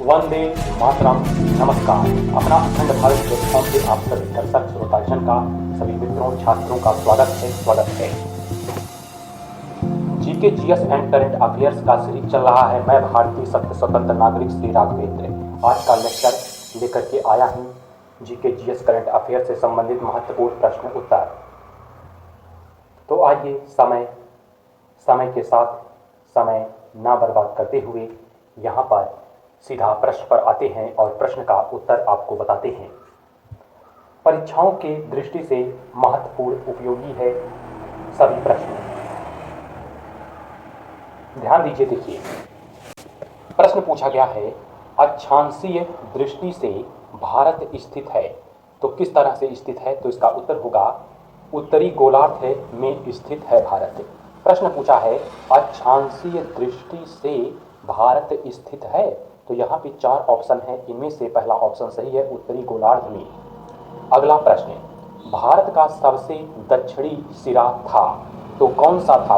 वंदे मातरम। नमस्कार। अपना अखंड भारत प्लेटफॉर्म से आप सभी दर्शक श्रोताजन का, सभी मित्रों छात्रों का स्वागत है। GK GS and current affairs का सीरीज चल रहा है। मैं भारतीय सत्य स्वतंत्र नागरिक श्री राघवेंद्र आज का लेक्चर लेकर के आया हूँ जीके जीएस करंट अफेयर से संबंधित महत्वपूर्ण प्रश्न उत्तर। तो आइए समय के साथ समय ना बर्बाद करते हुए यहाँ पर सीधा प्रश्न पर आते हैं और प्रश्न का उत्तर आपको बताते हैं। परीक्षाओं के दृष्टि से महत्वपूर्ण उपयोगी है सभी प्रश्न। ध्यान दीजिए, देखिए प्रश्न पूछा गया है, अक्षांशीय दृष्टि से भारत स्थित है। तो किस तरह से स्थित है? तो इसका उत्तर होगा उत्तरी गोलार्ध में स्थित है भारत। प्रश्न पूछा है, अक्षांशीय दृष्टि से भारत स्थित है। तो यहाँ पे 4 ऑप्शन है, इनमें से पहला ऑप्शन सही है, उत्तरी गोलार्ध में। अगला प्रश्न, भारत का सबसे दक्षिणी सिरा था। तो कौन सा था?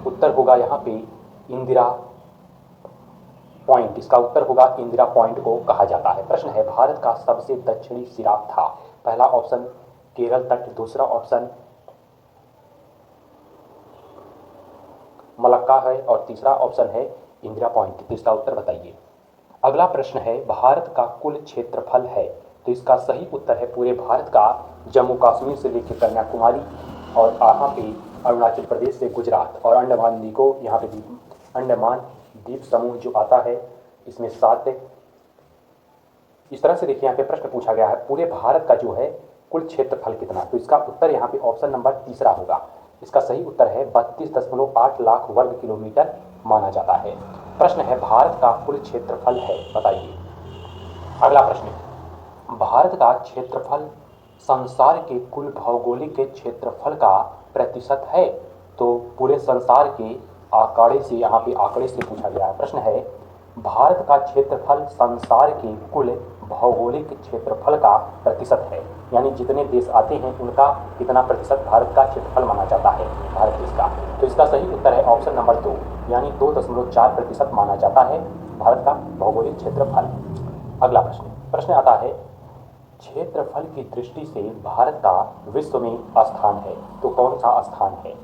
उत्तर होगा यहाँ पे इंदिरा पॉइंट। इसका उत्तर होगा इंदिरा पॉइंट को कहा जाता है। प्रश्न है, भारत का सबसे दक्षिणी सिरा था। पहला ऑप्शन केरल तट, दूसरा ऑप्शन मलक्का है और तीसरा ऑप्शन है इंदिरा पॉइंट। तो इसका उत्तर बताइए। अगला प्रश्न है, भारत का कुल क्षेत्रफल है। तो इसका सही उत्तर है पूरे भारत का, जम्मू कश्मीर से लेकर कन्याकुमारी और यहाँ पे अरुणाचल प्रदेश से गुजरात और अंडमान निकोबार, यहाँ पे अंडमान द्वीप समूह जो आता है, इसमें 7 इस तरह से देखिए यहाँ पे प्रश्न पूछा गया है, पूरे भारत का जो है कुल क्षेत्रफल कितना। तो इसका उत्तर यहाँ पे ऑप्शन नंबर तीसरा होगा। इसका सही उत्तर है 32.8 लाख वर्ग किलोमीटर माना जाता है। प्रश्न है, भारत का कुल क्षेत्रफल है, बताइए। अगला प्रश्न, भारत का क्षेत्रफल संसार के कुल भौगोलिक क्षेत्रफल का प्रतिशत है। तो पूरे संसार के आंकड़े से, यहाँ पे आंकड़े से पूछा गया है। प्रश्न है, भारत का क्षेत्रफल संसार के कुल भौगोलिक क्षेत्रफल का प्रतिशत है, यानी जितने देश आते हैं उनका कितना प्रतिशत भारत का क्षेत्रफल माना जाता है भारत देश का। तो इसका सही उत्तर है ऑप्शन नंबर 2, यानी 2.4% माना जाता है भारत का भौगोलिक क्षेत्रफल। अगला प्रश्न आता है, क्षेत्रफल की दृष्टि से भारत का विश्व में स्थान है। तो कौन सा स्थान है?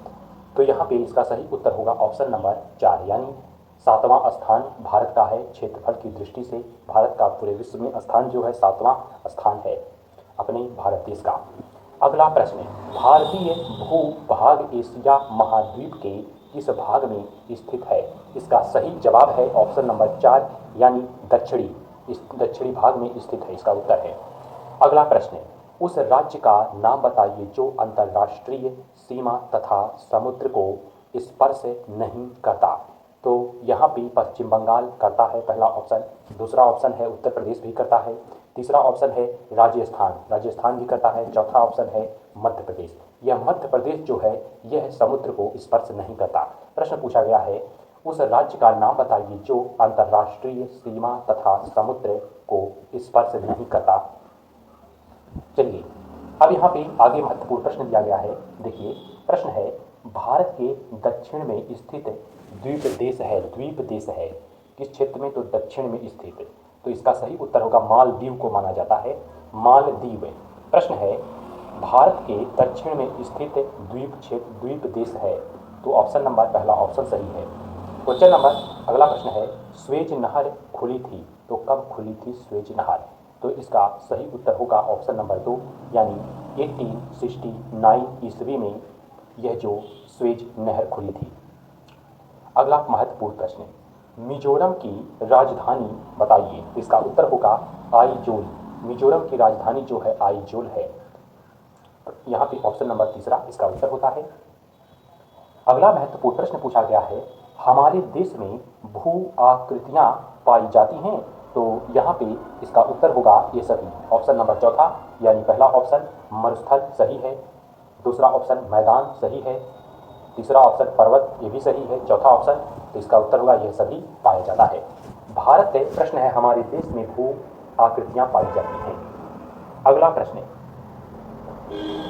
तो यहाँ पे इसका सही उत्तर होगा ऑप्शन नंबर 4, यानी 7वां स्थान भारत का है। क्षेत्रफल की दृष्टि से भारत का पूरे विश्व में स्थान जो है 7वां स्थान है अपने भारत देश का। अगला प्रश्न, भारतीय भूभाग एशिया महाद्वीप के किस भाग में स्थित है? इसका सही जवाब है ऑप्शन नंबर 4, यानी दक्षिणी भाग में स्थित है, इसका उत्तर है। अगला प्रश्न, उस राज्य का नाम बताइए जो अंतर्राष्ट्रीय सीमा तथा समुद्र को स्पर्श नहीं करता। तो यहाँ पे पश्चिम बंगाल करता है, पहला ऑप्शन। दूसरा ऑप्शन है उत्तर प्रदेश भी करता है। तीसरा ऑप्शन है राजस्थान भी करता है। चौथा ऑप्शन है मध्य प्रदेश। यह मध्य प्रदेश जो है यह समुद्र को स्पर्श नहीं करता। प्रश्न पूछा गया है, उस राज्य का नाम बताइए जो अंतर्राष्ट्रीय सीमा तथा समुद्र को स्पर्श नहीं करता। चलिए अब यहाँ पे आगे महत्वपूर्ण प्रश्न दिया गया है। देखिए प्रश्न है, भारत के दक्षिण में स्थित द्वीप देश है किस क्षेत्र में? तो दक्षिण में स्थित। तो इसका सही उत्तर होगा मालदीव को माना जाता है, मालदीव। प्रश्न है, भारत के दक्षिण में स्थित द्वीप देश है। तो ऑप्शन नंबर पहला ऑप्शन सही है। क्वेश्चन नंबर अगला प्रश्न है, स्वेज नहर खुली थी। तो कब खुली थी स्वेज नहर? तो इसका सही उत्तर होगा ऑप्शन नंबर 2, यानी 1869 ईस्वी में यह जो स्वेज नहर खुली थी। अगला महत्वपूर्ण प्रश्न, मिजोरम की राजधानी बताइए। इसका उत्तर होगा आइजोल। मिजोरम की राजधानी जो है आइजोल है। यहाँ पे ऑप्शन नंबर तीसरा इसका उत्तर होता है। अगला महत्वपूर्ण प्रश्न पूछा गया है, हमारे देश में भू आकृतियाँ पाई जाती हैं। तो यहाँ पे इसका उत्तर होगा ये सभी। ऑप्शन नंबर चौथा, यानी पहला ऑप्शन मरुस्थल सही है, दूसरा ऑप्शन मैदान सही है, तीसरा ऑप्शन पर्वत ये भी सही है, चौथा ऑप्शन, तो इसका उत्तर होगा यह सभी पाया जाता है। भारत प्रश्न है, हमारे देश में भू आकृतियाँ पाई जाती हैं। अगला प्रश्न,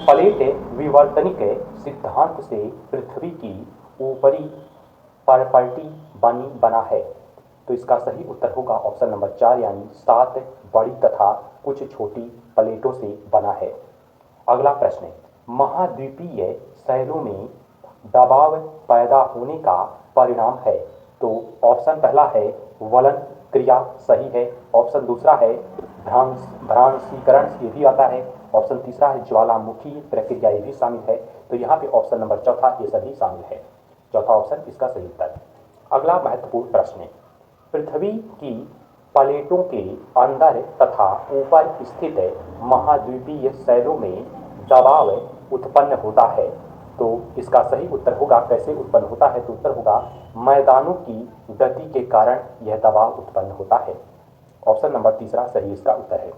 प्लेट विवर्तनिक सिद्धांत से पृथ्वी की ऊपरी परपल्टी बना है। तो इसका सही उत्तर होगा ऑप्शन नंबर 4 यानी 7 बड़ी तथा कुछ छोटी प्लेटों से बना है। अगला प्रश्न है, महाद्वीपीय शैलों में दबाव पैदा होने का परिणाम है। तो ऑप्शन पहला है वलन क्रिया, सही है। ऑप्शन दूसरा है भ्रांशीकरण, ये भी आता है। ऑप्शन तीसरा है ज्वालामुखी प्रक्रिया, ये भी शामिल है। तो यहाँ पे ऑप्शन नंबर चौथा ये सभी शामिल है। चौथा ऑप्शन इसका सही उत्तर है। अगला महत्वपूर्ण प्रश्न है, पृथ्वी की प्लेटों के अंदर तथा ऊपर स्थित महाद्वीपीय शैलों में दबाव उत्पन्न होता है। तो इसका सही उत्तर होगा कैसे उत्पन्न होता है, तो उत्तर होगा मैदानों की गति के कारण यह दबाव उत्पन्न होता है। ऑप्शन नंबर तीसरा सही इसका उत्तर है।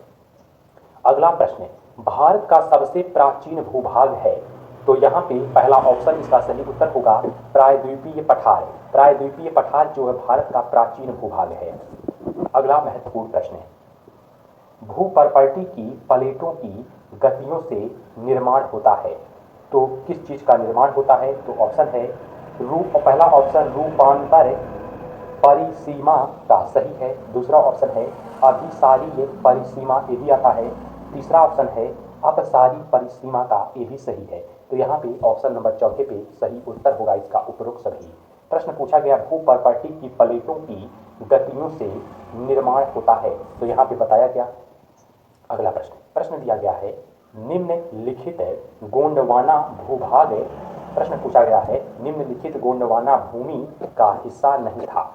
अगला प्रश्न है, भारत का सबसे प्राचीन भूभाग है। तो यहाँ पे पहला ऑप्शन इसका सही उत्तर होगा प्रायद्वीपीय पठार। प्रायद्वीपीय पठार जो है भारत का प्राचीन भूभाग है। अगला महत्वपूर्ण प्रश्न है, भूपर्पल्टी की प्लेटों की गतियों से निर्माण होता है। तो किस चीज का निर्माण होता है, तो ऑप्शन है पहला ऑप्शन रूपांतर परिसीमा का सही है। दूसरा ऑप्शन है अभिसारीय परिसीमा, ये भी आता है। तीसरा ऑप्शन है अपसारी परिसीमा का, ये भी सही है। तो यहाँ पे ऑप्शन नंबर चौथे पे सही उत्तर होगा इसका उपरोक्त सभी। प्रश्न पूछा गया भूपर्पल्टी की प्लेटों की गतियों से निर्माण होता है, तो यहाँ पे बताया गया। अगला प्रश्न दिया गया है, निम्नलिखित गोंडवाना भूभाग, प्रश्न पूछा गया है निम्नलिखित गोंडवाना भूमि का हिस्सा नहीं था।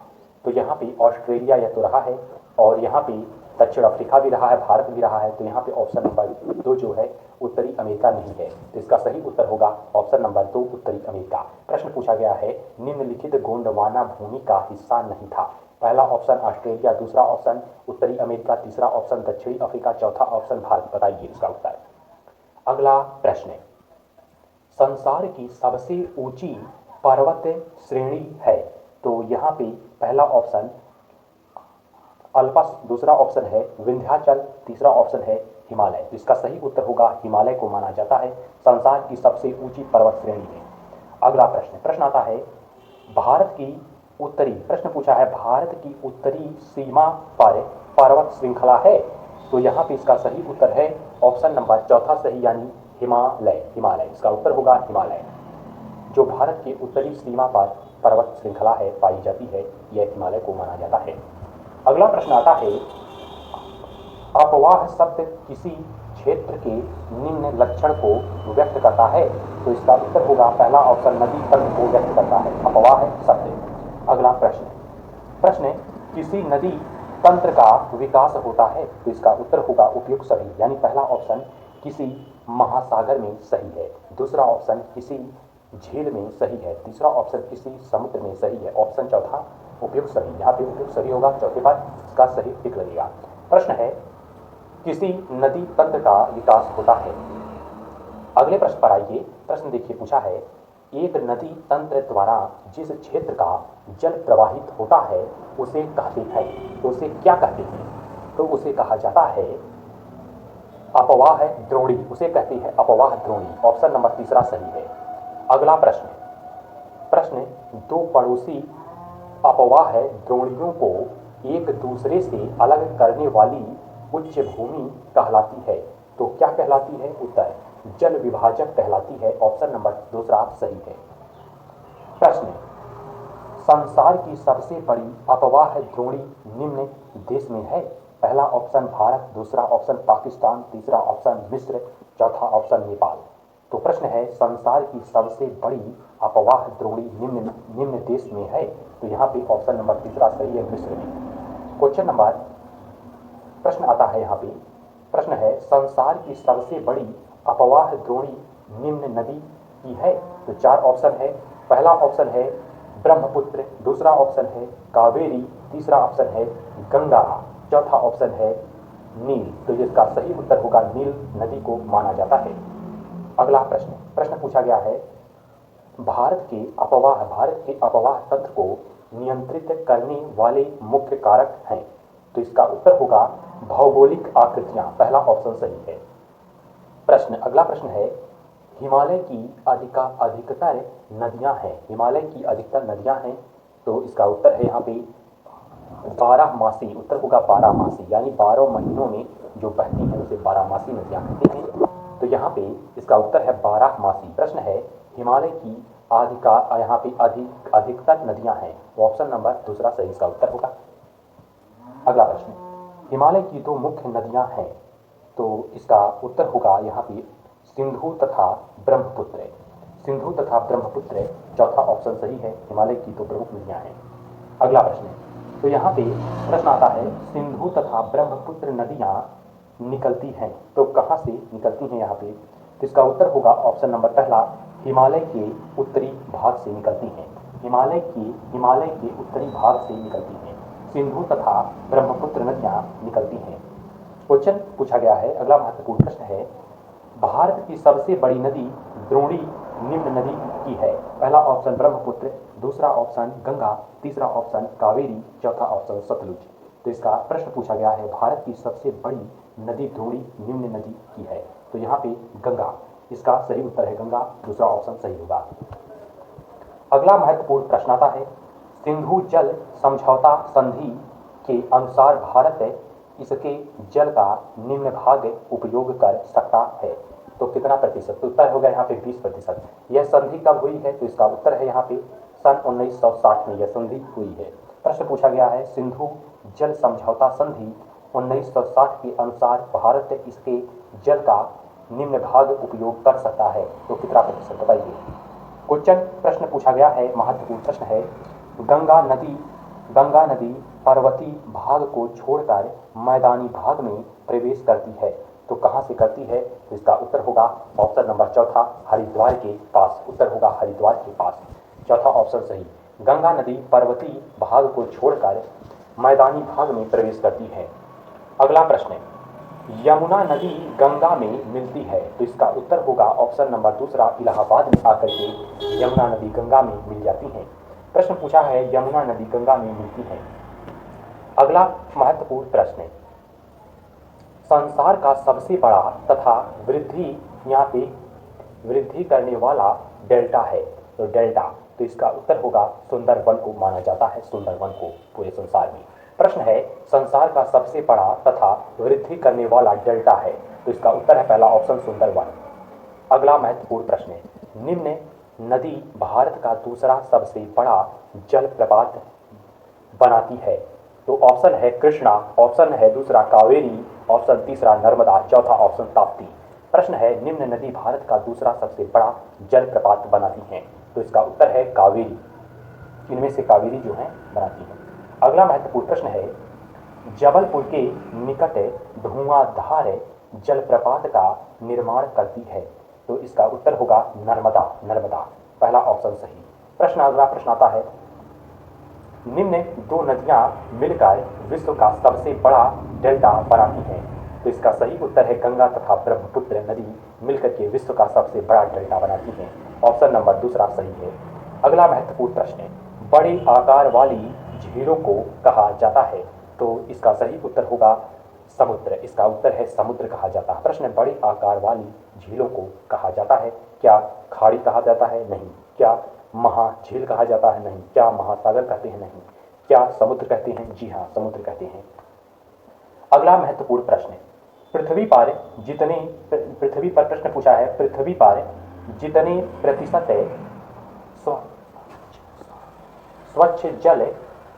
तो यहाँ पे ऑस्ट्रेलिया यह तो रहा है, और यहाँ पे दक्षिण अफ्रीका भी रहा है, भारत भी रहा है। तो यहाँ पे ऑप्शन नंबर 2 जो है उत्तरी अमेरिका नहीं है। तो इसका सही उत्तर होगा ऑप्शन नंबर 2 उत्तरी अमेरिका। प्रश्न पूछा गया है निम्नलिखित गोंडवाना भूमि का हिस्सा नहीं था। पहला ऑप्शन ऑस्ट्रेलिया, दूसरा ऑप्शन उत्तरी अमेरिका, तीसरा ऑप्शन दक्षिणी अफ्रीका, चौथा ऑप्शन भारत। बताइए इसका उत्तर। अगला प्रश्न है, संसार की सबसे ऊंची पर्वत श्रेणी है। तो यहाँ पे पहला ऑप्शन अल्पस, दूसरा ऑप्शन है विंध्याचल, तीसरा ऑप्शन है हिमालय। तो इसका सही उत्तर होगा हिमालय को माना जाता है संसार की सबसे ऊंची पर्वत श्रेणी में। अगला प्रश्न आता है, भारत की उत्तरी, प्रश्न पूछा है भारत की उत्तरी सीमा पर पर्वत श्रृंखला है। तो यहाँ पे इसका सही उत्तर है ऑप्शन नंबर चौथा सही यानी हिमालय। इसका उत्तर होगा हिमालय। जो भारत की उत्तरी सीमा पर पर्वत श्रृंखला है पाई जाती है, यह हिमालय को माना जाता है। अगला प्रश्न आता है, अपवाह शब्द किसी क्षेत्र के निम्न लक्षण को व्यक्त करता है। तो इसका उत्तर होगा पहला ऑप्शन नदी तंत्र को व्यक्त करता है अपवाह शब्द। अगला प्रश्न किसी नदी तंत्र का विकास होता है। तो इसका उत्तर होगा उपयुक्त सभी, यानी पहला ऑप्शन किसी महासागर में सही है, दूसरा ऑप्शन किसी झील में सही है, तीसरा ऑप्शन किसी समुद्र में सही है, ऑप्शन चौथा उपयुक्त सभी। यहाँ पे उपयुक्त सभी होगा, चौथे बार इसका सही टिक लगेगा। प्रश्न है, किसी नदी तंत्र का विकास होता है। अगले प्रश्न पर आइए। प्रश्न देखिए पूछा है, एक नदी तंत्र द्वारा जिस क्षेत्र का जल प्रवाहित होता है उसे कहते हैं, तो उसे क्या कहते हैं? तो उसे कहा जाता है अपवाह द्रोणी, उसे कहते हैं अपवाह द्रोणी। ऑप्शन नंबर तीसरा सही है। अगला प्रश्न दो पड़ोसी अपवाह द्रोणियों को एक दूसरे से अलग करने वाली उच्च भूमि कहलाती है। तो क्या कहलाती है? उत्तर जल विभाजक कहलाती है। ऑप्शन नंबर दूसरा सही है। प्रश्न, संसार की सबसे बड़ी अपवाह द्रोणी निम्न देश में है। पहला ऑप्शन भारत, दूसरा ऑप्शन पाकिस्तान, तीसरा ऑप्शन मिस्र, चौथा ऑप्शन नेपाल। तो प्रश्न है, संसार की सबसे बड़ी अपवाह द्रोणी निम्न देश में है। तो यहाँ पे ऑप्शन नंबर तीसरा सही है, मिस्र में। क्वेश्चन नंबर, प्रश्न आता है यहाँ पे, प्रश्न है संसार की सबसे बड़ी अपवाह द्रोणी निम्न नदी की है। तो चार ऑप्शन है। पहला ऑप्शन है ब्रह्मपुत्र, दूसरा ऑप्शन है कावेरी, तीसरा ऑप्शन है गंगा, चौथा ऑप्शन है नील। तो जिसका सही उत्तर होगा नील नदी को माना जाता है। अगला प्रश्न पूछा गया है, भारत के अपवाह तंत्र को नियंत्रित करने वाले मुख्य कारक हैं। तो इसका उत्तर होगा भौगोलिक आकृतियां। पहला ऑप्शन सही है। अगला प्रश्न है, हिमालय की अधिकतर नदियां हैं। हिमालय की अधिकतर नदियां हैं। तो इसका उत्तर है यहाँ पे बारहमासी, उत्तर होगा बारहमासी, यानी 12 महीनों में जो बहती हैं उसे बारहमासी नदियां कहते हैं। तो यहाँ पे इसका उत्तर है बारहमासी। प्रश्न है हिमालय की यहाँ पे अधिकतर नदियां हैं, वो ऑप्शन नंबर दूसरा सही इसका उत्तर होगा। अगला प्रश्न, हिमालय की दो मुख्य नदियां हैं, तो इसका उत्तर होगा यहाँ पे सिंधु तथा ब्रह्मपुत्र। सिंधु तथा ब्रह्मपुत्र चौथा ऑप्शन सही है, हिमालय की दो प्रमुख नदियां हैं। अगला प्रश्न, तो यहाँ पे प्रश्न आता है सिंधु तथा ब्रह्मपुत्र नदियां निकलती हैं, तो कहाँ से निकलती हैं यहाँ पे? तो इसका उत्तर होगा ऑप्शन नंबर पहला, हिमालय के उत्तरी भाग से निकलती हैं। हिमालय के उत्तरी भाग से निकलती हैं सिंधु तथा ब्रह्मपुत्र नदियां निकलती हैं। क्वेश्चन पूछा गया है, अगला महत्वपूर्ण प्रश्न है, भारत की सबसे बड़ी नदी द्रोणी निम्न नदी की है। पहला ऑप्शन ब्रह्मपुत्र, दूसरा ऑप्शन गंगा, तीसरा ऑप्शन कावेरी, चौथा ऑप्शन सतलुज। तो इसका प्रश्न पूछा गया है भारत की सबसे बड़ी नदी द्रोणी निम्न नदी की है, तो यहाँ पे गंगा, इसका सही उत्तर है गंगा, दूसरा ऑप्शन सही होगा। अगला महत्वपूर्ण प्रश्न आता है, सिंधु जल समझौता संधि के अनुसार भारत इसके जल का निम्न भाग उपयोग कर सकता है, तो कितना प्रतिशत? तो उत्तर होगा यहाँ पे 20%। यह संधि कब हुई है? तो इसका उत्तर है यहाँ पे सन 1960 में यह संधि हुई है। प्रश्न पूछा गया है सिंधु जल समझौता संधि 1960 के अनुसार भारत इसके जल का निम्न भाग उपयोग कर सकता है, तो कितना प्रतिशत बताइए। क्वेश्चन प्रश्न पूछा गया है, महत्वपूर्ण प्रश्न है, गंगा नदी पर्वतीय भाग को छोड़कर मैदानी भाग में प्रवेश करती है, तो कहां से करती है? तो इसका उत्तर होगा ऑप्शन नंबर चौथा, हरिद्वार के पास। उत्तर होगा हरिद्वार के पास, चौथा ऑप्शन सही। गंगा नदी पर्वतीय भाग को छोड़कर मैदानी भाग में प्रवेश करती है। अगला प्रश्न, यमुना नदी गंगा में मिलती है, तो इसका उत्तर होगा ऑप्शन नंबर दूसरा, इलाहाबाद में आकर के यमुना नदी गंगा में मिल जाती है। प्रश्न पूछा है यमुना नदी गंगा में मिलती है। अगला महत्वपूर्ण प्रश्न, संसार का सबसे बड़ा तथा यहाँ पे वृद्धि करने वाला डेल्टा है, तो डेल्टा, तो इसका उत्तर होगा सुंदरवन को माना जाता है, सुंदरवन को पूरे संसार में। प्रश्न है संसार का सबसे बड़ा तथा वृद्धि करने वाला डेल्टा है, तो इसका उत्तर है पहला ऑप्शन सुंदरवन। अगला महत्वपूर्ण प्रश्न है, निम्न नदी भारत का दूसरा सबसे बड़ा जल प्रपात बनाती है, तो ऑप्शन है कृष्णा, ऑप्शन है दूसरा कावेरी, ऑप्शन तीसरा नर्मदा, चौथा ऑप्शन ताप्ती। प्रश्न है निम्न नदी भारत का दूसरा सबसे बड़ा जल प्रपात बनाती है, तो इसका उत्तर है कावेरी, इनमें से कावेरी जो है बनाती है। अगला महत्वपूर्ण प्रश्न है, जबलपुर के निकट धुआंधार जलप्रपात का निर्माण करती है, तो इसका उत्तर होगा नर्मदा, पहला ऑप्शन सही। अगला प्रश्न आता है, निम्न दो नदियां मिलकर विश्व का सबसे बड़ा डेल्टा बनाती हैं, तो इसका सही उत्तर है गंगा तथा ब्रह्मपुत्र नदी मिलकर के विश्व का सबसे बड़ा डेल्टा बनाती हैं, ऑप्शन नंबर दूसरा सही है। अगला महत्वपूर्ण प्रश्न, बड़े आकार वाली झीलों को कहा जाता है, तो इसका सही उत्तर होगा समुद्र, इसका उत्तर है समुद्र कहा जाता है। प्रश्न, बड़ी आकार वाली झीलों को कहा जाता है, क्या खाड़ी कहा जाता है? नहीं। क्या महाझील कहा जाता है? नहीं। क्या महासागर कहते हैं? नहीं। क्या समुद्र कहते हैं? जी हाँ, समुद्र कहते हैं। अगला महत्वपूर्ण प्रश्न, पृथ्वी पर प्रश्न पूछा है, पृथ्वी पर जितने प्रतिशत स्वच्छ जल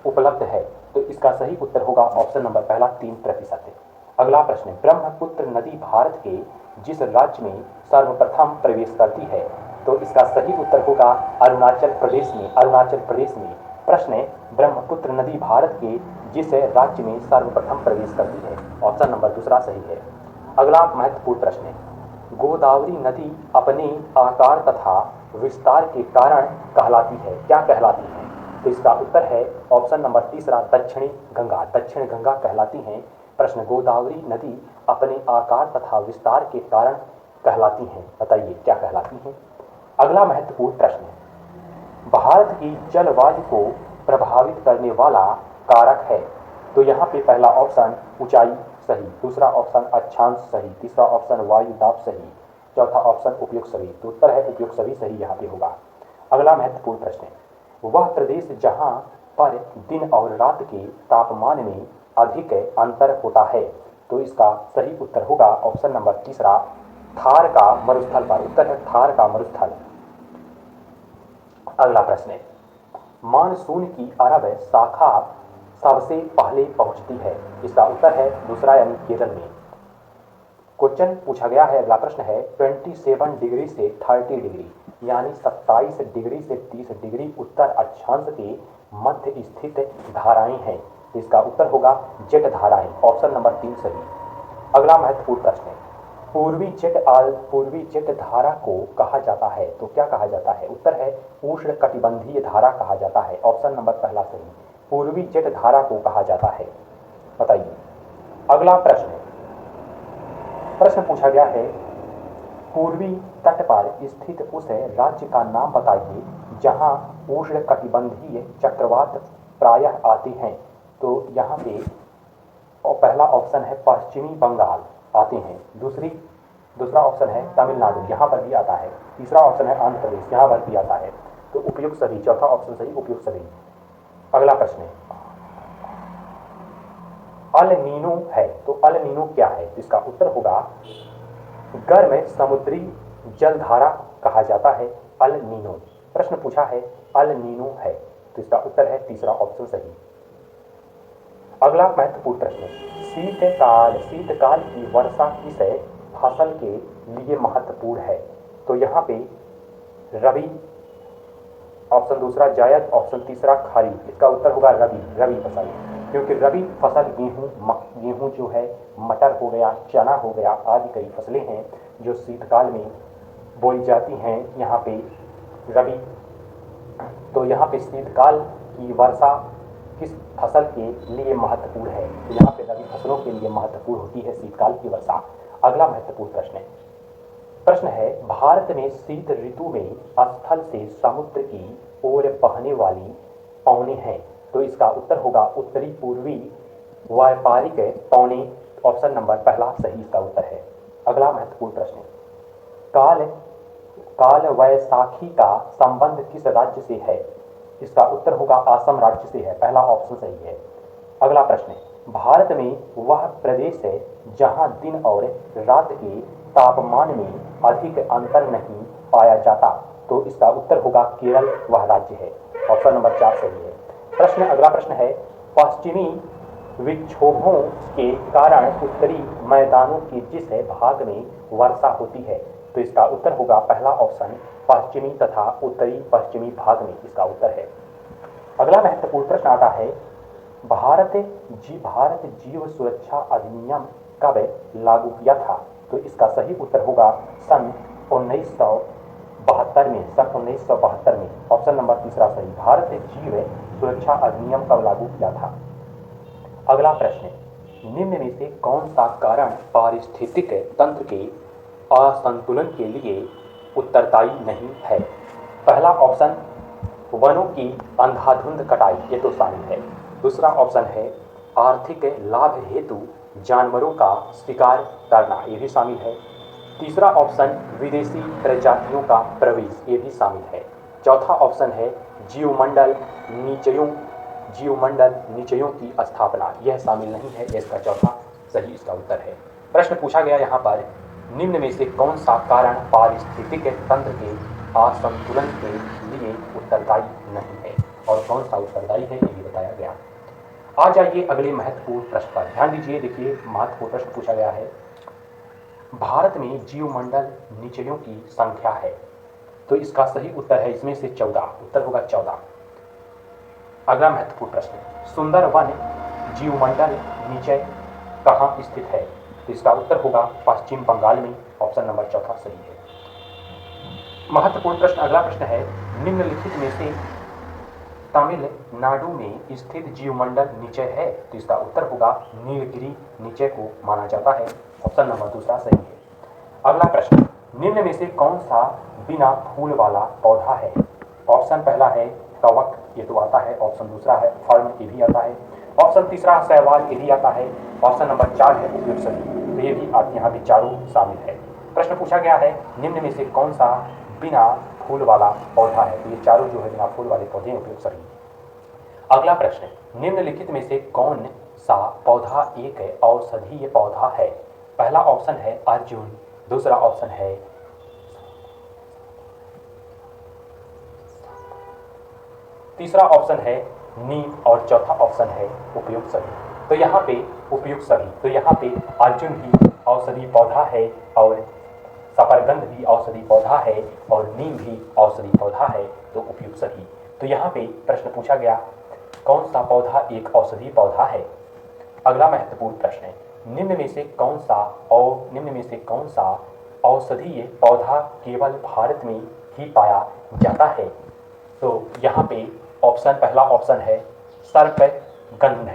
उपलब्ध है, तो इसका सही उत्तर होगा ऑप्शन नंबर पहला 3%। अगला प्रश्न, ब्रह्मपुत्र नदी भारत के जिस राज्य में सर्वप्रथम प्रवेश करती है, तो इसका सही उत्तर होगा अरुणाचल प्रदेश में। प्रश्न, ब्रह्मपुत्र नदी भारत के जिस राज्य में सर्वप्रथम प्रवेश करती है, ऑप्शन नंबर दूसरा सही है। अगला महत्वपूर्ण प्रश्न, गोदावरी नदी अपने आकार तथा विस्तार के कारण कहलाती है, क्या कहलाती है? तो इसका उत्तर है ऑप्शन नंबर तीसरा, दक्षिण गंगा कहलाती हैं। प्रश्न, गोदावरी नदी अपने आकार तथा विस्तार के कारण कहलाती हैं, बताइए क्या कहलाती हैं? अगला महत्वपूर्ण प्रश्न, भारत की जलवायु को प्रभावित करने वाला कारक है, तो यहाँ पे पहला ऑप्शन ऊंचाई सही, दूसरा ऑप्शन अक्षांश सही, तीसरा ऑप्शन वायु दाब सही, चौथा ऑप्शन उपयुक्त सभी, तो उत्तर है उपयुक्त सभी सही यहाँ पे होगा। अगला महत्वपूर्ण प्रश्न, वह प्रदेश जहाँ पर दिन और रात के तापमान में अधिक अंतर होता है। तो इसका सही उत्तर होगा ऑप्शन नंबर तीसरा, थार का मरुस्थल पर। उत्तर है थार का मरुस्थल। अगला प्रश्न है, मानसून की अरब शाखा सबसे पहले पहुंचती है। इसका उत्तर है दूसरा यानी केरल में। क्वेश्चन पूछा गया है, अगला प्रश्न है 27 डिग्री से 30 डिग्री यानी 27 डिग्री से 30 डिग्री उत्तर अक्षांश के मध्य स्थित धाराएं हैं। इसका उत्तर होगा जेट धाराएं। ऑप्शन नंबर 3 सही। अगला महत्वपूर्ण प्रश्न है, पूर्वी जेट धारा को कहा जाता है। तो क्या कहा जाता है? उत्तर है उष्ण कटिबंधीय धारा कहा जाता है। ऑप्शन नंबर पहला सही। पूर्वी जेट धारा को कहा जाता है। बताइए। अगला प्रश्न पूछा गया है, पूर्वी तट पर स्थित उस राज्य का नाम बताइए जहां उष्ण कटिबंधीय चक्रवात प्रायः आते हैं। तो यहाँ पे और पहला ऑप्शन है पश्चिमी बंगाल आते हैं। दूसरा ऑप्शन है तमिलनाडु, यहाँ पर भी आता है। तीसरा ऑप्शन है आंध्र प्रदेश, यहाँ पर भी आता है। तो उपयुक्त सभी, चौथा ऑप्शन सही, उपयुक्त सभी। अगला प्रश्न है, अल नीनो है। तो अल नीनो क्या है? इसका उत्तर होगा गर्म समुद्री जलधारा कहा जाता है अल नीनो। प्रश्न पूछा है अल नीनो है, तो इसका उत्तर है तीसरा ऑप्शन सही। अगला महत्वपूर्ण प्रश्न, शीतकाल की वर्षा किस फसल के लिए महत्वपूर्ण है? तो यहाँ पे रबी, ऑप्शन दूसरा जायद, ऑप्शन तीसरा खरीफ। इसका उत्तर होगा रबी फसल, क्योंकि रबी फसल गेहूं जो है, मटर हो गया, चना हो गया आदि कई फसलें हैं जो शीतकाल में बोई जाती हैं यहाँ पे रबी। तो यहाँ पे शीतकाल की वर्षा किस फसल के लिए महत्वपूर्ण है? तो यहाँ पे रबी फसलों के लिए महत्वपूर्ण होती है शीतकाल की वर्षा। अगला महत्वपूर्ण प्रश्न है, भारत में शीत ऋतु में स्थल से समुद्र की ओर बहने वाली पौने हैं। तो इसका उत्तर होगा उत्तरी पूर्वी व्यापारिक पौने। ऑप्शन नंबर पहला सही इसका उत्तर है। अगला महत्वपूर्ण प्रश्न, काल वैसाखी का संबंध किस राज्य से है? इसका उत्तर होगा असम राज्य से है। पहला ऑप्शन सही है। अगला प्रश्न, भारत में वह प्रदेश है जहां दिन और रात के तापमान में अधिक अंतर नहीं पाया जाता। तो इसका उत्तर होगा केरल वह राज्य है। ऑप्शन नंबर 4 सही है। अगला प्रश्न है, पश्चिमी विक्षोभों के कारण उत्तरी मैदानों के जिस भाग में वर्षा होती है। तो इसका उत्तर होगा पहला ऑप्शन पश्चिमी तथा उत्तरी पश्चिमी भाग में इसका उत्तर है। अगला महत्वपूर्ण प्रश्न आता है, भारत जीव सुरक्षा अधिनियम कब लागू किया था? तो इसका सही उत्तर होगा सन 1972 में। ऑप्शन नंबर तीसरा सही। भारत जीव सुरक्षा अधिनियम कब लागू किया था? अगला प्रश्न, निम्न में से कौन सा कारण पारिस्थितिक तंत्र के असंतुलन के लिए उत्तरदायी नहीं है? पहला ऑप्शन वनों की अंधाधुंध कटाई, ये तो शामिल है। दूसरा ऑप्शन है आर्थिक लाभ हेतु जानवरों का शिकार करना, ये भी शामिल है। तीसरा ऑप्शन विदेशी प्रजातियों का प्रवेश, ये भी शामिल है। चौथा ऑप्शन है जीवमंडल निचयों की स्थापना, यह शामिल नहीं है। इसका चौथा सही इसका उत्तर है। प्रश्न पूछा गया यहाँ पर, निम्न में से कौन सा कारण पारिस्थितिक तंत्र के असंतुलन के लिए उत्तरदायी नहीं है और कौन सा उत्तरदायी है, ये भी बताया गया। आ जाइए अगले महत्वपूर्ण प्रश्न पर। ध्यान दीजिए, देखिए महत्वपूर्ण प्रश्न पूछा गया है, भारत में जीवमंडल निचयों की संख्या है। तो इसका सही उत्तर है इसमें से 14, उत्तर होगा 14। अगला महत्वपूर्ण प्रश्न, सुंदरवन जीवमंडल निचय कहाँ स्थित है? तो इसका उत्तर होगा पश्चिम बंगाल में। ऑप्शन नंबर चौथा सही है। महत्वपूर्ण प्रश्न अगला प्रश्न है, निम्नलिखित में से तमिलनाडु में स्थित जीवमंडल निचय है? तो इसका उत्तर होगा नीलगिरी निचय को माना जाता है। ऑप्शन नंबर दूसरा सही है। अगला प्रश्न, निम्न में से कौन सा बिना फूल वाला पौधा है? ऑप्शन पहला है कवक, ये तो आता है। ऑप्शन दूसरा है फर्न, ये भी आता है। ऑप्शन तीसरा शैवाल, ये भी आता है। ऑप्शन नंबर 4 है उपयुक्त सभी, तो ये भी यहाँ भी चारों शामिल है। प्रश्न पूछा गया है, निम्न में से कौन सा बिना फूल वाला पौधा है? तो ये चारों जो है बिना फूल वाले पौधे उपयुक्त सभी। अगला प्रश्न, निम्नलिखित में से कौन सा पौधा एक औषधीय पौधा है? पहला ऑप्शन है अर्जुन, दूसरा ऑप्शन है तीसरा ऑप्शन है नीम और चौथा ऑप्शन है उपयुक्त सभी। तो यहाँ पे उपयुक्त सभी, तो यहाँ पे अर्जुन भी औषधीय पौधा है और सफरगंध भी औषधीय पौधा है और नीम भी औषधीय पौधा है, तो उपयुक्त सभी। तो यहाँ पे प्रश्न पूछा गया कौन सा पौधा एक औषधीय पौधा है। अगला महत्वपूर्ण प्रश्न है, निम्न में से कौन सा औषधीय पौधा केवल भारत में ही पाया जाता है? तो यहाँ पे पहला ऑप्शन है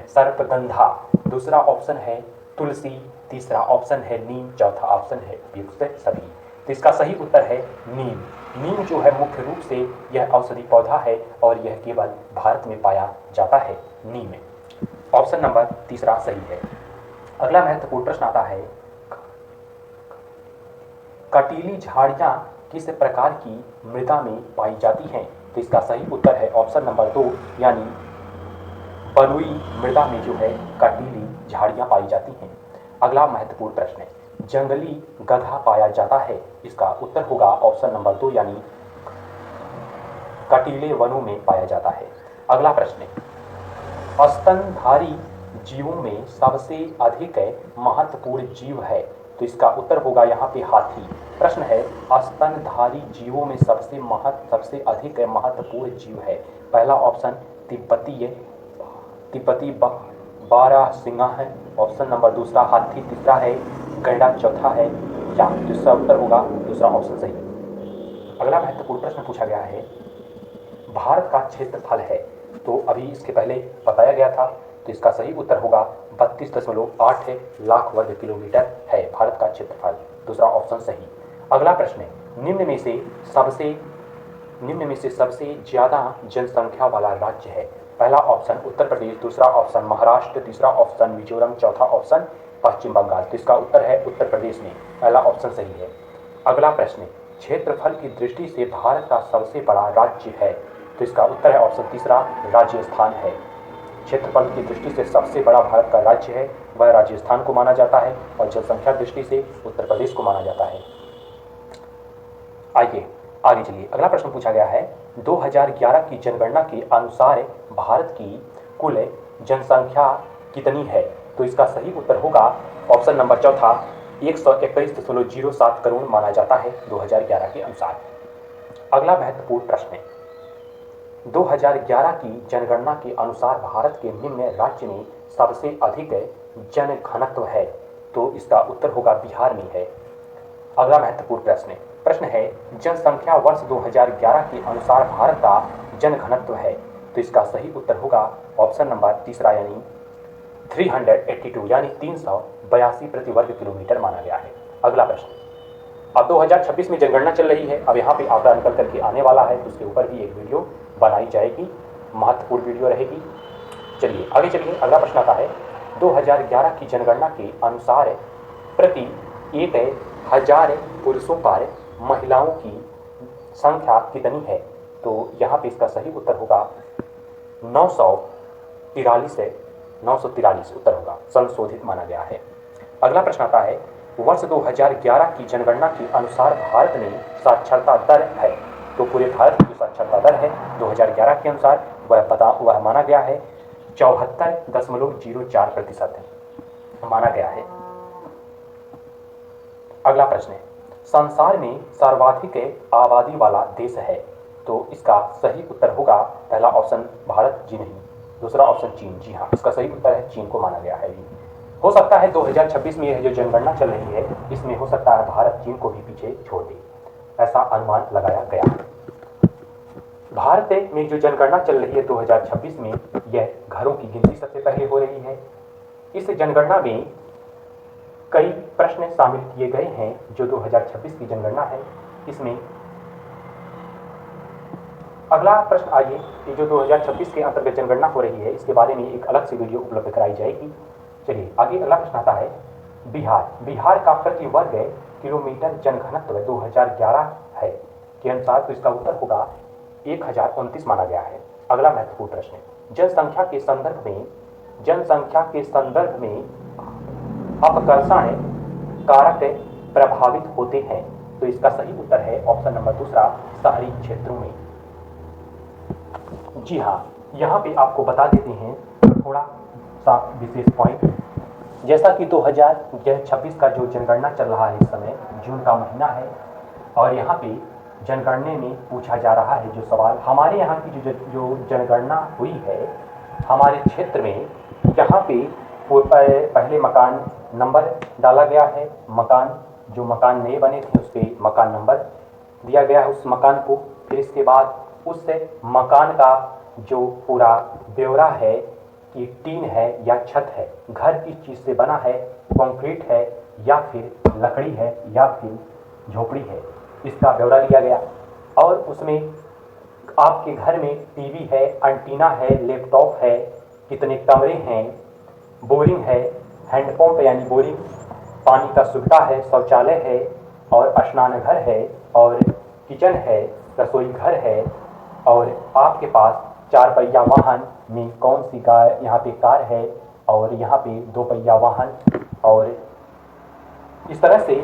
सर्पगंधा, दूसरा ऑप्शन है तुलसी, तीसरा ऑप्शन है नीम, चौथा ऑप्शन है उपयुक्त सभी। तो इसका सही उत्तर है नीम। नीम जो है मुख्य रूप से यह औषधि पौधा है और यह केवल भारत में पाया जाता है, नीम में। ऑप्शन नंबर तीसरा सही है। अगला महत्वपूर्ण प्रश्न आता है, कटीली झाड़ियां किस प्रकार की मृदा में पाई जाती हैं? तो इसका सही उत्तर है ऑप्शन नंबर 2, यानी बलुई मृदा में जो है कटीली झाड़ियां पाई जाती हैं। अगला महत्वपूर्ण प्रश्न है, जंगली गधा पाया जाता है? इसका उत्तर होगा ऑप्शन नंबर 2, यानी कटीले वनों में पाया जाता है। अगला प्रश्न है, स्तनधारी जीवों में सबसे अधिक महत्वपूर्ण जीव है? तो इसका उत्तर होगा यहाँ पे हाथी। प्रश्न है, स्तनधारी जीवों में सबसे अधिक महत्वपूर्ण जीव है? पहला ऑप्शन तिब्बती बारहसिंगा है, ऑप्शन नंबर दूसरा हाथी, तीसरा है गैंडा, चौथा है या। तो इसका उत्तर होगा दूसरा ऑप्शन सही। अगला महत्वपूर्ण प्रश्न पूछा गया है, भारत का क्षेत्रफल है? तो अभी इसके पहले बताया गया था, तो इसका सही उत्तर होगा 32.8 लाख वर्ग किलोमीटर है भारत का क्षेत्रफल, दूसरा ऑप्शन सही। अगला प्रश्न है, निम्न में से सबसे ज्यादा जनसंख्या वाला राज्य है? पहला ऑप्शन उत्तर प्रदेश, दूसरा ऑप्शन महाराष्ट्र, तीसरा ऑप्शन मिजोरम, चौथा ऑप्शन पश्चिम बंगाल। तो इसका उत्तर है उत्तर प्रदेश में, पहला ऑप्शन सही है। अगला प्रश्न, क्षेत्रफल की दृष्टि से भारत का सबसे बड़ा राज्य है? तो इसका उत्तर है ऑप्शन तीसरा, राजस्थान है। क्षेत्रफल की दृष्टि से सबसे बड़ा भारत का राज्य है वह राजस्थान को माना जाता है और जनसंख्या दृष्टि से उत्तर प्रदेश को माना जाता है। आइए आगे चलिए। अगला प्रश्न पूछा गया है, 2011 की जनगणना के अनुसार भारत की कुल जनसंख्या कितनी है? तो इसका सही उत्तर होगा ऑप्शन नंबर चौथा, 121.07 करोड़ माना जाता है 2011 के अनुसार। अगला महत्वपूर्ण प्रश्न है, 2011 की जनगणना के अनुसार भारत के निम्न राज्य में सबसे अधिक जनघनत्व है? तो इसका उत्तर होगा बिहार में है। अगला महत्वपूर्ण प्रश्न है, जनसंख्या वर्ष 2011 के अनुसार भारत का जनघनत्व है? तो इसका सही उत्तर होगा ऑप्शन नंबर तीसरा, यानी 382, यानी 382 प्रति वर्ग किलोमीटर माना गया है। अगला प्रश्न, अब 2026 में जनगणना चल रही है, अब यहाँ पे आंकड़ा निकल करके आने वाला है, तो उसके ऊपर भी एक वीडियो बनाई जाएगी, महत्वपूर्ण वीडियो रहेगी। चलिए आगे चलिए। अगला प्रश्न आता है, 2011 की जनगणना के अनुसार प्रति 1000 पुरुषों पर महिलाओं की संख्या कितनी है? तो यहाँ पे इसका सही उत्तर होगा 943 उत्तर होगा, संशोधित माना गया है। अगला प्रश्न आता है, वर्ष 2011 की जनगणना के अनुसार भारत में साक्षरता दर है? तो पूरे भारत की साक्षरता दर है 2011 के अनुसार वह माना गया है 74.04% माना गया है। अगला प्रश्न है, संसार में सर्वाधिक आबादी वाला देश है? तो इसका सही उत्तर होगा पहला ऑप्शन भारत, जी नहीं, दूसरा ऑप्शन चीन, जी हाँ, इसका सही उत्तर है चीन को माना गया है। हो सकता है 2026 में यह जो जनगणना चल रही है इसमें हो सकता है भारत चीन को भी पीछे छोड़ दे, ऐसा अनुमान लगाया गया है। भारत में जो जनगणना चल रही है 2026 में, यह घरों की गिनती सबसे पहले हो रही है। इस जनगणना में कई प्रश्न शामिल किए गए हैं जो 2026 की जनगणना है। इसमें अगला प्रश्न आइए कि जो 2026 के अंतर्गत जनगणना हो रही है इसके बारे में एक अलग से वीडियो उपलब्ध कराई जाएगी। चलिए आगे अगला प्रश्न आता है, बिहार का प्रति वर्ग किलोमीटर जनघनत्व 2011 के अनुसार, तो इसका उत्तर होगा 1029 माना गया है। अगला महत्वपूर्ण प्रश्न है, जनसंख्या के संदर्भ में अपकर्षण कारक प्रभावित होते हैं। तो इसका सही उत्तर है ऑप्शन नंबर दूसरा, शहरी क्षेत्रों में। जी हाँ, यहाँ पे आपको बता देते हैं थोड़ा सा विशेष पॉइंट, जैसा कि 2026 का जो जनगणना चल रहा है इस समय, जून का महीना है, और यहाँ पे जनगणने में पूछा जा रहा है जो सवाल, हमारे यहाँ की जो जनगणना हुई है हमारे क्षेत्र में, यहाँ पे पहले मकान नंबर डाला गया है, जो मकान नए बने थे उस पर मकान नंबर दिया गया है उस मकान को। फिर इसके बाद उस मकान का जो पूरा ब्यौरा है कि टीन है या छत है, घर किस चीज़ से बना है, कंक्रीट है या फिर लकड़ी है या फिर झोपड़ी है, इसका ब्यौरा दिया गया। और उसमें आपके घर में टीवी है, एंटीना है, लैपटॉप है, कितने कमरे हैं, बोरिंग है, हैंडपंप यानी बोरिंग, पानी का सुविधा है, शौचालय है और स्नानघर है और किचन है, रसोई घर है, और आपके पास 4 पहिया वाहन में कौन सी कार, यहाँ पे कार है और यहाँ पे 2 पहिया वाहन। और इस तरह से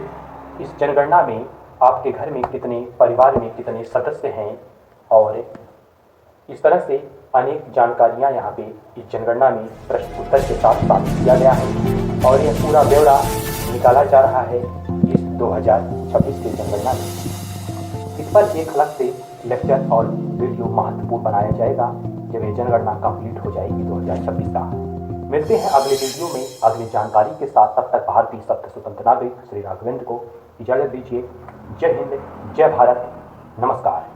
इस जनगणना में आपके घर में कितने, परिवार में कितने सदस्य हैं, और इस तरह से अनेक जानकारियाँ यहाँ पे इस जनगणना में प्रश्न उत्तर के साथ साथ दिया गया है, और यह पूरा ब्यौरा निकाला जा रहा है इस 2026 की जनगणना में। इस पर एक अलग से लेक्चर और वीडियो महत्वपूर्ण बनाया जाएगा जब यह जनगणना कंप्लीट हो जाएगी 2026 का। मिलते हैं अगले वीडियो में अगली जानकारी के साथ। तब तक भारतीय सत्य स्वतंत्र नागरिक श्री राघवेंद्र को इजाजत दीजिए। जय हिंद, जय भारत, नमस्कार।